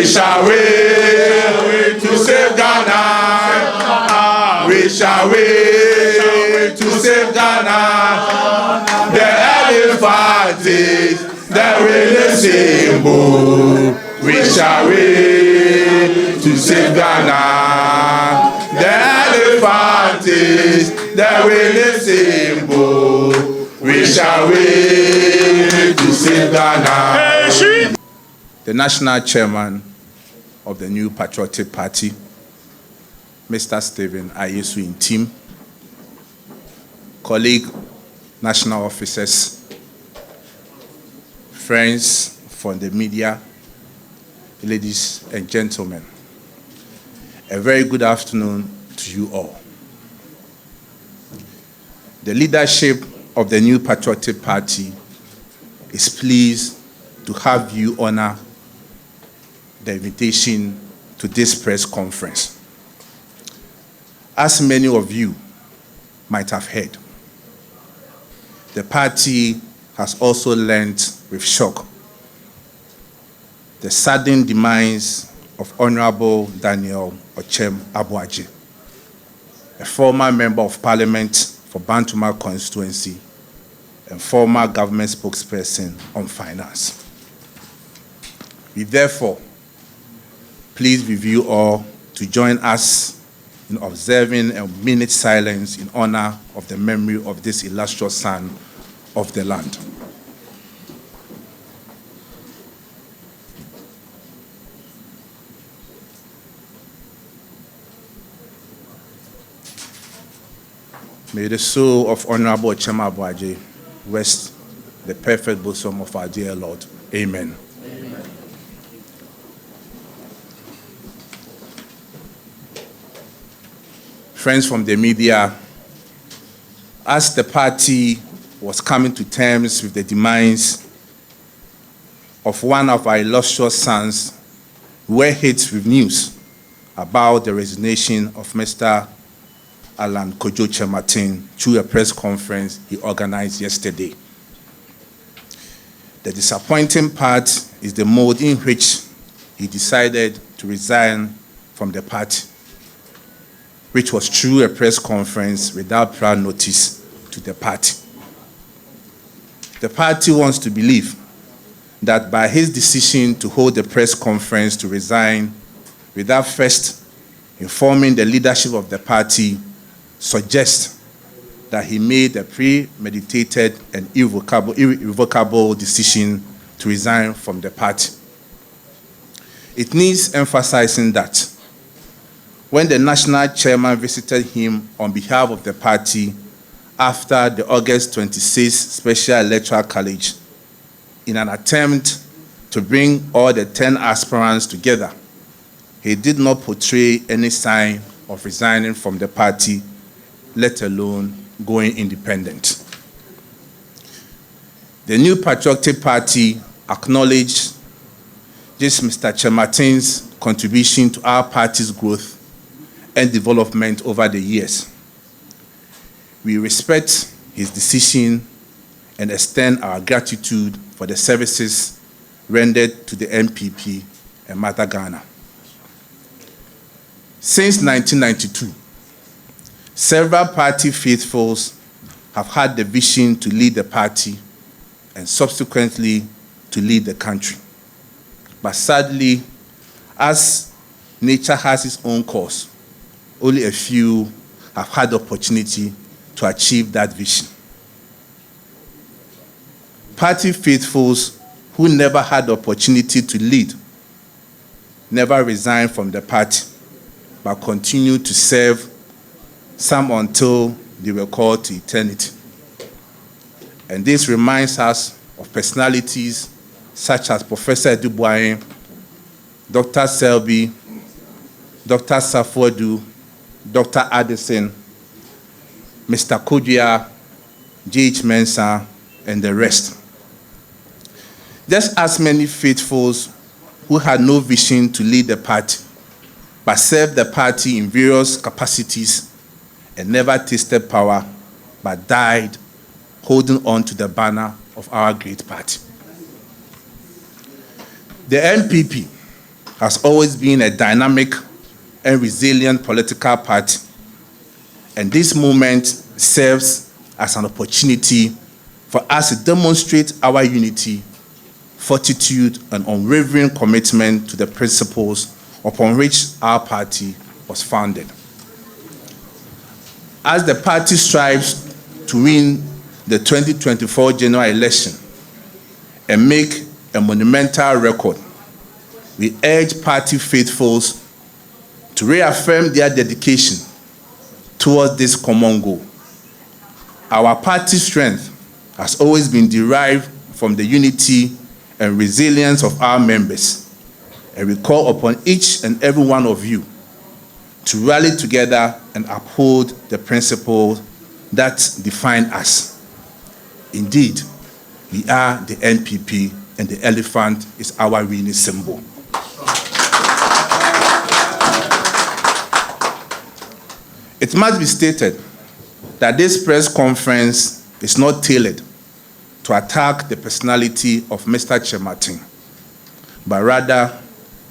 We shall wait to save Ghana. We shall wait to save Ghana. The elephant is the winning symbol. We shall wait to save Ghana. The elephant is the winning symbol. We shall wait to save Ghana. The national chairman of the new Patriotic Party, Mr. Stephen Ayesu in team, colleague, national officers, friends from the media, ladies and gentlemen, a very good afternoon to you all. The leadership of the new Patriotic Party is pleased to have you honor the invitation to this press conference. As many of you might have heard, the party has also learned with shock the sudden demise of Honorable Daniel Ochem Abuaji, a former member of Parliament for Bantuma constituency and former government spokesperson on finance. We therefore please with you all to join us in observing a minute's silence in honor of the memory of this illustrious son of the land. May the soul of Honorable Ochem Abuaji rest the perfect bosom of our dear Lord. Amen. Amen. Friends from the media, as the party was coming to terms with the demise of one of our illustrious sons, we were hit with news about the resignation of Mr. Alan Kyerematen through a press conference he organized yesterday. The disappointing part is the mode in which he decided to resign from the party, which was through a press conference without prior notice to the party. The party wants to believe that by his decision to hold the press conference to resign without first informing the leadership of the party suggests that he made a premeditated and irrevocable decision to resign from the party. It needs emphasizing that when the national chairman visited him on behalf of the party after the August 26th Special Electoral College, in an attempt to bring all the 10 aspirants together, he did not portray any sign of resigning from the party, let alone going independent. The new Patriotic Party acknowledged Mr. Kyerematen's contribution to our party's growth and development over the years. We respect his decision and extend our gratitude for the services rendered to the NPP and Mother Ghana. Since 1992, several party faithfuls have had the vision to lead the party and subsequently to lead the country. But sadly, as nature has its own course, only a few have had the opportunity to achieve that vision. Party faithfuls who never had the opportunity to lead never resigned from the party, but continued to serve, some until they were called to eternity. And this reminds us of personalities such as Professor Dubois, Dr. Selby, Dr. Safodu, Dr. Addison, Mr. Kodia, J.H. Mensah, and the rest. Just as many faithfuls who had no vision to lead the party, but served the party in various capacities and never tasted power, but died holding on to the banner of our great party. The NPP has always been a dynamic and resilient political party, and this movement serves as an opportunity for us to demonstrate our unity, fortitude, and unwavering commitment to the principles upon which our party was founded. As the party strives to win the 2024 general election and make a monumental record, we urge party faithfuls to reaffirm their dedication towards this common goal. Our party's strength has always been derived from the unity and resilience of our members, and we call upon each and every one of you to rally together and uphold the principles that define us. Indeed, we are the NPP, and the elephant is our winning symbol. It must be stated that this press conference is not tailored to attack the personality of Mr. Kyerematen, but rather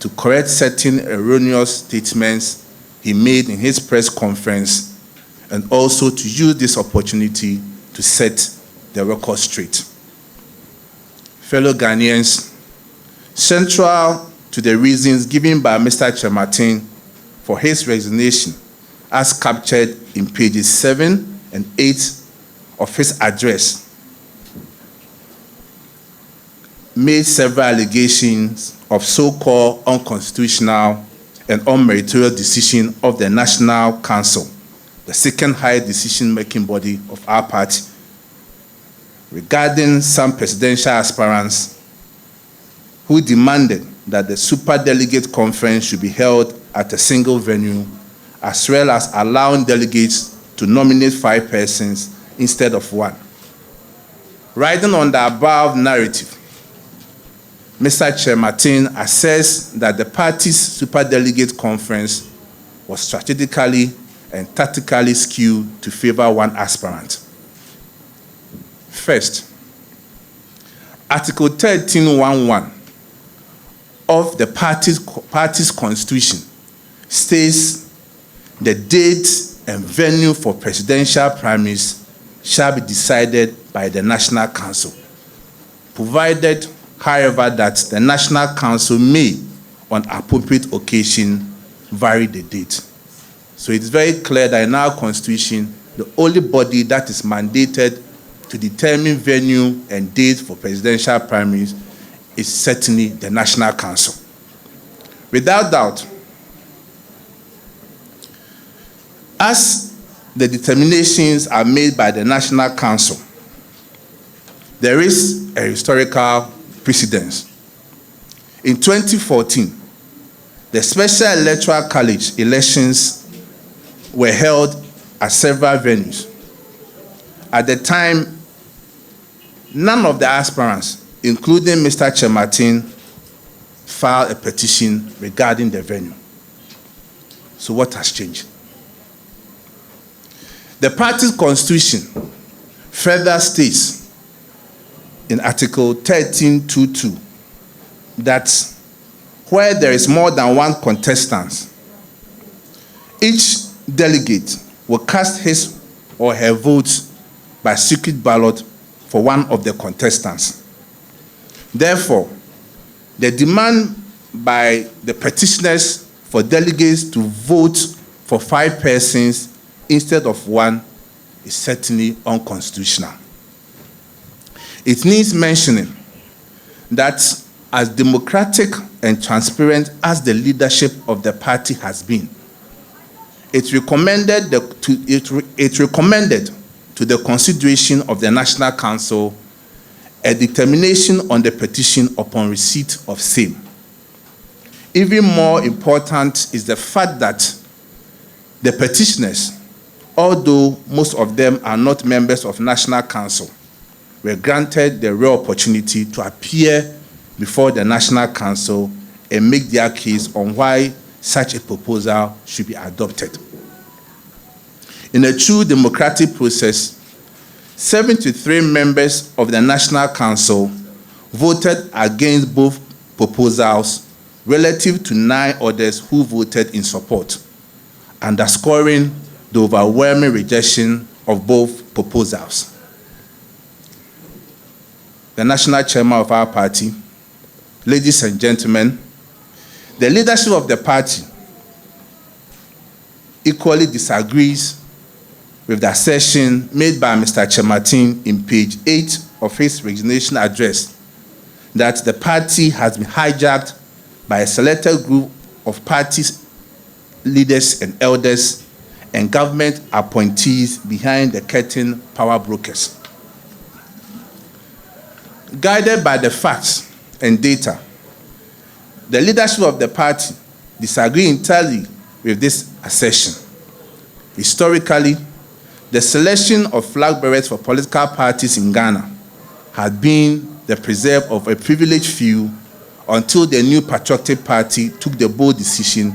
to correct certain erroneous statements he made in his press conference, and also to use this opportunity to set the record straight. Fellow Ghanaians, central to the reasons given by Mr. Kyerematen for his resignation, as captured in pages 7 and 8 of his address, made several allegations of so-called unconstitutional and unmeritorious decision of the National Council, the second highest decision-making body of our party, regarding some presidential aspirants who demanded that the superdelegate conference should be held at a single venue, as well as allowing delegates to nominate 5 persons instead of 1. Riding on the above narrative, Mr. Kyerematen assessed that the party's superdelegate conference was strategically and tactically skewed to favor 1 aspirant. First, Article 13.1.1 of the party's constitution states the date and venue for presidential primaries shall be decided by the National Council, provided, however, that the National Council may, on appropriate occasion, vary the date. So it's very clear that in our constitution, the only body that is mandated to determine venue and date for presidential primaries is certainly the National Council. Without doubt, as the determinations are made by the National Council, there is a historical precedence. In 2014, the Special Electoral College elections were held at several venues. At the time, none of the aspirants, including Mr. Kyerematen, filed a petition regarding the venue. So what has changed? The party's constitution further states in Article 13.2.2 that where there is more than 1 contestant, each delegate will cast his or her votes by secret ballot for one of the contestants. Therefore, the demand by the petitioners for delegates to vote for 5 persons instead of 1 is certainly unconstitutional. It needs mentioning that as democratic and transparent as the leadership of the party has been, it recommended to the consideration of the National Council a determination on the petition upon receipt of same. Even more important is the fact that the petitioners, although most of them are not members of National Council, were granted the rare opportunity to appear before the National Council and make their case on why such a proposal should be adopted. In a true democratic process, 73 members of the National Council voted against both proposals, relative to 9 others who voted in support, underscoring the overwhelming rejection of both proposals. The national chairman of our party, ladies and gentlemen, the leadership of the party equally disagrees with the assertion made by Mr. Kyerematen in page 8 of his resignation address that the party has been hijacked by a selected group of party leaders and elders and government appointees behind the curtain power brokers. Guided by the facts and data, the leadership of the party disagree entirely with this assertion. Historically, the selection of flag bearers for political parties in Ghana had been the preserve of a privileged few until the new Patriotic Party took the bold decision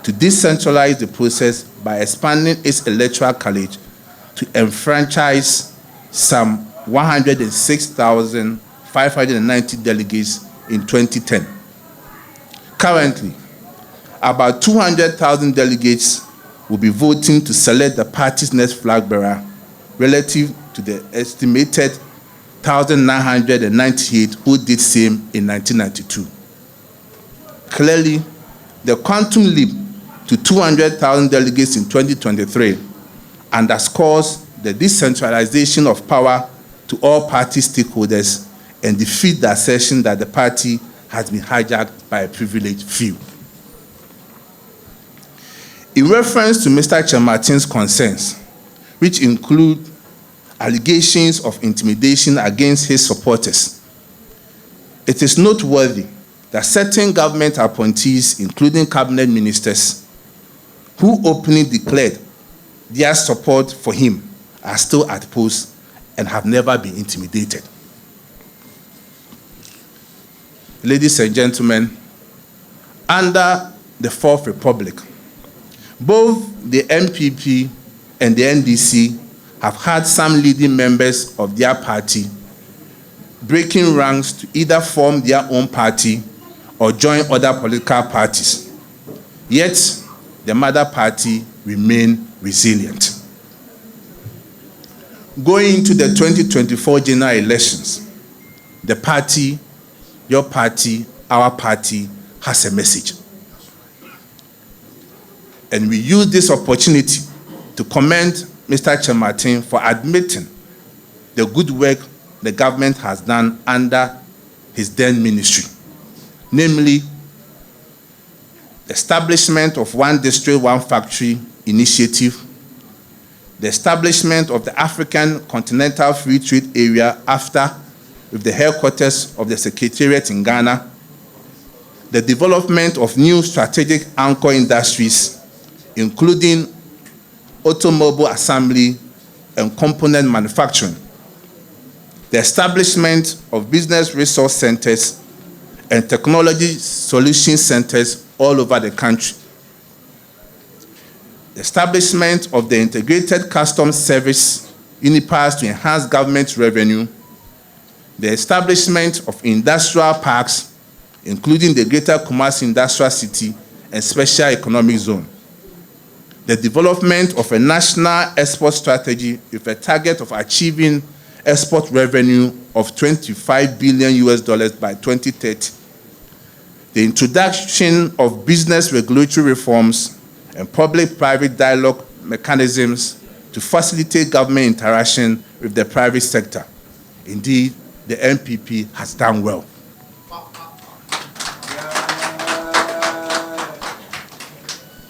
to decentralize the process by expanding its electoral college to enfranchise some 106,590 delegates in 2010. Currently, about 200,000 delegates will be voting to select the party's next flag bearer relative to the estimated 1,998 who did same in 1992. Clearly, the quantum leap to 200,000 delegates in 2023 underscores the decentralization of power to all party stakeholders and defeats the assertion that the party has been hijacked by a privileged few. In reference to Mr. Kyerematen's concerns, which include allegations of intimidation against his supporters, it is noteworthy that certain government appointees, including cabinet ministers, who openly declared their support for him, are still at post and have never been intimidated. Ladies and gentlemen, under the Fourth Republic, both the NPP and the NDC have had some leading members of their party breaking ranks to either form their own party or join other political parties. Yet, the mother party remained resilient. Going into the 2024 general elections, the party, your party, our party, has a message. And we use this opportunity to commend Mr. Kyerematen for admitting the good work the government has done under his then ministry, namely the establishment of One District, One Factory initiative, the establishment of the African Continental Free Trade Area after with the headquarters of the Secretariat in Ghana, the development of new strategic anchor industries, including automobile assembly and component manufacturing, the establishment of business resource centers and technology solution centers all over the country, the establishment of the Integrated Customs Service UNIPAS to enhance government revenue, the establishment of industrial parks, including the Greater Kumasi Industrial City and Special Economic Zone, the development of a national export strategy with a target of achieving export revenue of $25 billion by 2030, the introduction of business regulatory reforms and public-private dialogue mechanisms to facilitate government interaction with the private sector. Indeed, the NPP has done well.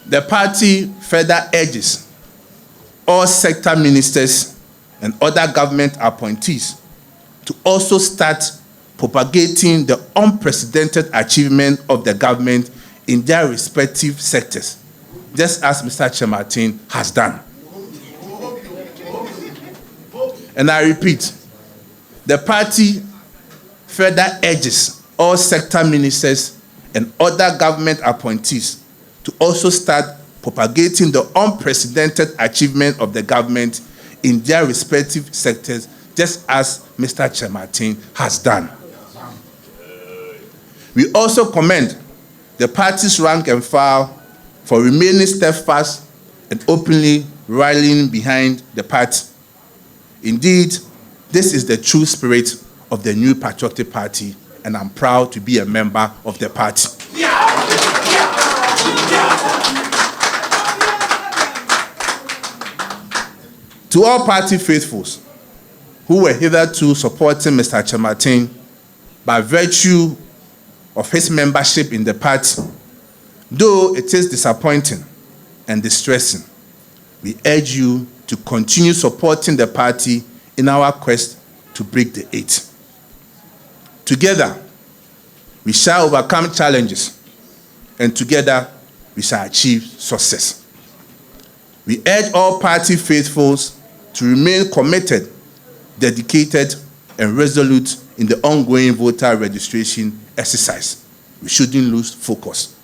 The party further urges all sector ministers and other government appointees to also start propagating the unprecedented achievement of the government in their respective sectors, just as Mr. Kyerematen has done. And I repeat, the party further urges all sector ministers and other government appointees to also start propagating the unprecedented achievement of the government in their respective sectors, just as Mr. Kyerematen has done. We also commend the party's rank and file for remaining steadfast and openly rallying behind the party. Indeed, this is the true spirit of the new Patriotic Party, and I'm proud to be a member of the party. To all party faithfuls who were hitherto supporting Mr. Kyerematen by virtue of his membership in the party, though it is disappointing and distressing, we urge you to continue supporting the party in our quest to break the 8. Together, we shall overcome challenges, and together, we shall achieve success. We urge all party faithfuls to remain committed, dedicated, and resolute in the ongoing voter registration exercise. We shouldn't lose focus.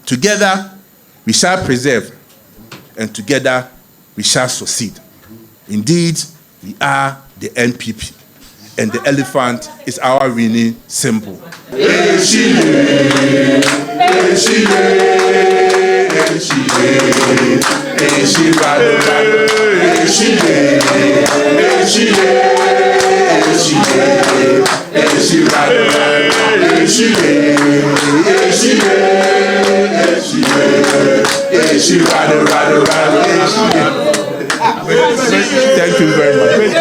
Together, we shall preserve, and together, we shall succeed. Indeed, we are the NPP, and the elephant is our winning symbol. Thank you very much.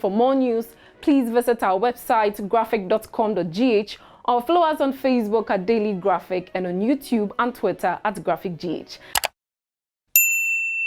For more news, please visit our website graphic.com.gh or follow us on Facebook at Daily Graphic and on YouTube and Twitter at GraphicGH.